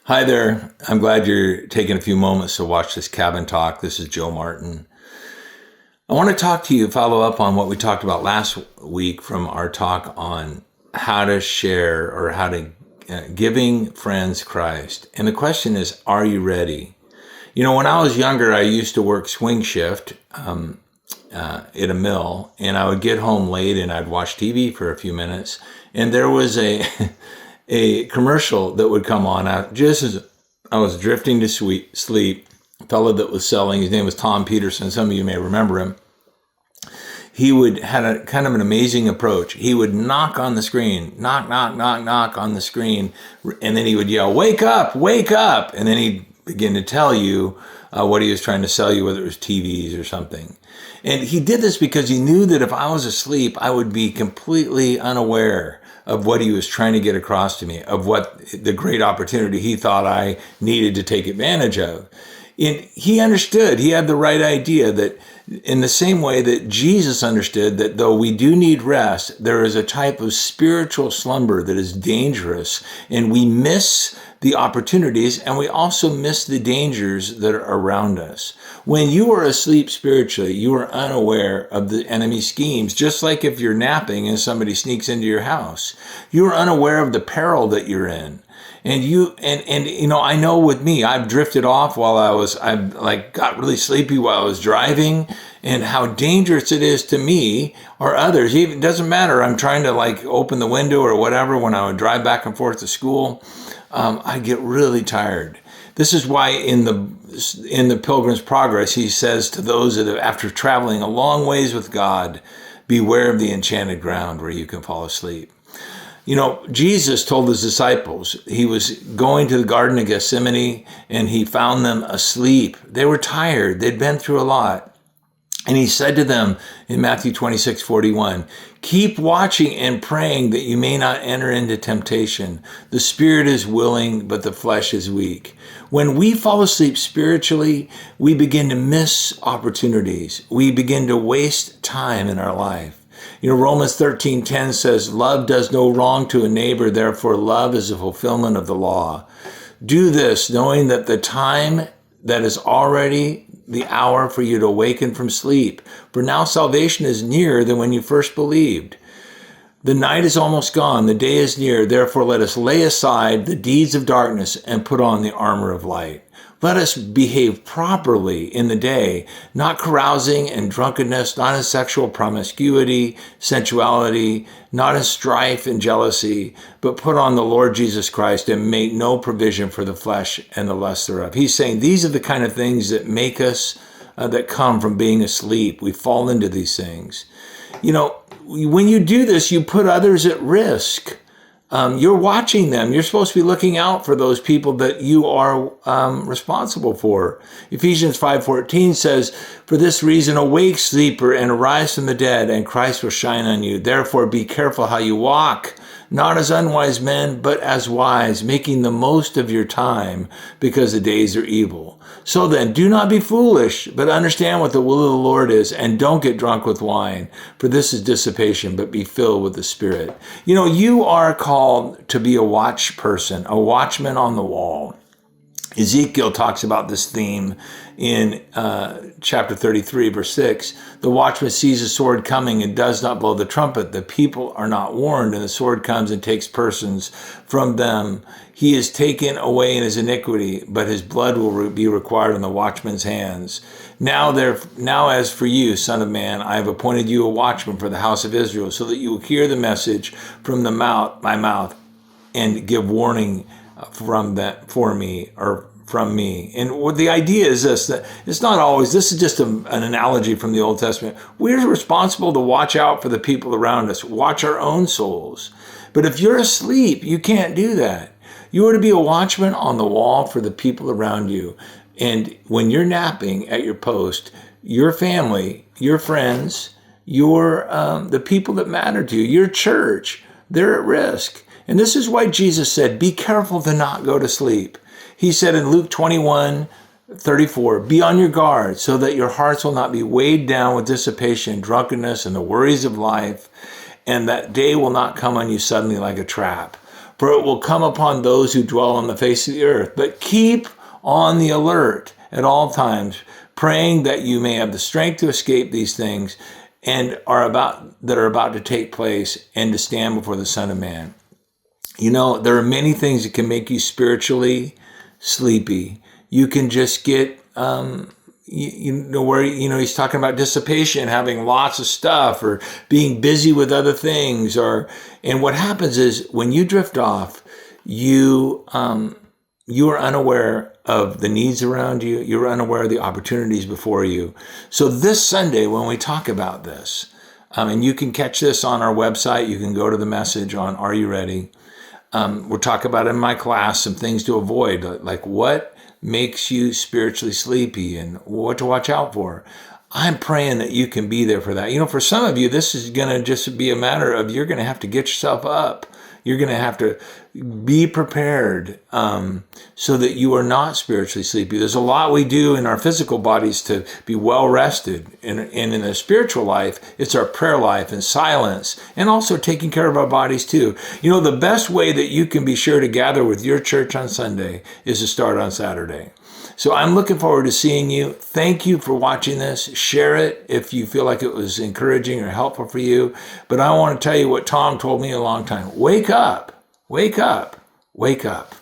Hi there. I'm glad you're taking a few moments to watch this cabin talk. This is Joe Martin. I want to talk to you, follow up on what we talked about last week from our talk on how to share or how to giving friends Christ. And the question is, are you ready? When I was younger, I used to work swing shift at a mill, and I would get home late and I'd watch TV for a few minutes. And there was a a commercial that would come on just as I was drifting to sleep. A fellow that was selling, his name was Tom Peterson. Some of you may remember him. He would had a kind of an amazing approach. He would knock on the screen, knock, knock, knock, knock on the screen, and then he would yell, "Wake up, wake up!" And then he'd begin to tell you what he was trying to sell you, whether it was TVs or something. And he did this because he knew that if I was asleep, I would be completely unaware of what he was trying to get across to me, of what the great opportunity he thought I needed to take advantage of. And he understood, he had the right idea that in the same way that Jesus understood that though we do need rest, there is a type of spiritual slumber that is dangerous, and we miss the opportunities and we also miss the dangers that are around us. When you are asleep spiritually, you are unaware of the enemy's schemes, just like if you're napping and somebody sneaks into your house. You are unaware of the peril that you're in. I know with me, I've drifted off I got really sleepy while I was driving, and how dangerous it is to me or others. Even, it doesn't matter. I'm trying to open the window or whatever when I would drive back and forth to school. I get really tired. This is why in the Pilgrim's Progress, he says to those that have, after traveling a long ways with God, beware of the enchanted ground where you can fall asleep. Jesus told his disciples, he was going to the Garden of Gethsemane and he found them asleep. They were tired. They'd been through a lot. And he said to them in Matthew 26:41, "Keep watching and praying that you may not enter into temptation. The spirit is willing, but the flesh is weak." When we fall asleep spiritually, we begin to miss opportunities. We begin to waste time in our life. Romans 13:10 says, "Love does no wrong to a neighbor, therefore love is the fulfillment of the law." Do this, knowing that the time that is already the hour for you to awaken from sleep. For now salvation is nearer than when you first believed. The night is almost gone, the day is near, therefore let us lay aside the deeds of darkness and put on the armor of light. Let us behave properly in the day, not carousing and drunkenness, not in sexual promiscuity, sensuality, not in strife and jealousy, but put on the Lord Jesus Christ and make no provision for the flesh and the lust thereof. He's saying these are the kind of things that make us, that come from being asleep. We fall into these things. When you do this, you put others at risk. You're watching them. You're supposed to be looking out for those people that you are responsible for. Ephesians 5:14 says, "For this reason, awake, sleeper, and arise from the dead, and Christ will shine on you. Therefore, be careful how you walk, not as unwise men, but as wise, making the most of your time, because the days are evil. So then, do not be foolish, but understand what the will of the Lord is, and don't get drunk with wine, for this is dissipation, but be filled with the Spirit." You are called to be a watch person, a watchman on the wall. Ezekiel talks about this theme in chapter 33, verse 6. "The watchman sees a sword coming and does not blow the trumpet. The people are not warned, and the sword comes and takes persons from them. He is taken away in his iniquity, but his blood will be required on the watchman's hands. Now as for you, son of man, I have appointed you a watchman for the house of Israel, so that you will hear the message from my mouth, and give warning from me." And what the idea is this, that it's not always, this is just an analogy from the Old Testament. We're responsible to watch out for the people around us, watch our own souls. But if you're asleep, you can't do that. You are to be a watchman on the wall for the people around you. And when you're napping at your post, your family, your friends, the people that matter to you, your church, they're at risk. And this is why Jesus said, be careful to not go to sleep. He said in Luke 21:34, "Be on your guard so that your hearts will not be weighed down with dissipation, drunkenness, and the worries of life, and that day will not come on you suddenly like a trap. for it will come upon those who dwell on the face of the earth. But keep on the alert at all times, praying that you may have the strength to escape these things and are about to take place and to stand before the Son of Man. You know, there are many things that can make you spiritually sleepy. You can just get, he's talking about dissipation, having lots of stuff, or being busy with other things, and what happens is when you drift off, you are unaware of the needs around you. You're unaware of the opportunities before you. So this Sunday, when we talk about this, and you can catch this on our website, you can go to the message on Are You Ready? We'll talk about in my class some things to avoid, like what makes you spiritually sleepy and what to watch out for. I'm praying that you can be there for that. You know, for some of you, this is going to just be a matter of you're going to have to get yourself up. You're going to have to be prepared so that you are not spiritually sleepy. There's a lot we do in our physical bodies to be well rested. And in the spiritual life, it's our prayer life and silence, and also taking care of our bodies too. You know, the best way that you can be sure to gather with your church on Sunday is to start on Saturday. So I'm looking forward to seeing you. Thank you for watching this. Share it if you feel like it was encouraging or helpful for you. But I want to tell you what Tom told me a long time. Wake up, wake up, wake up.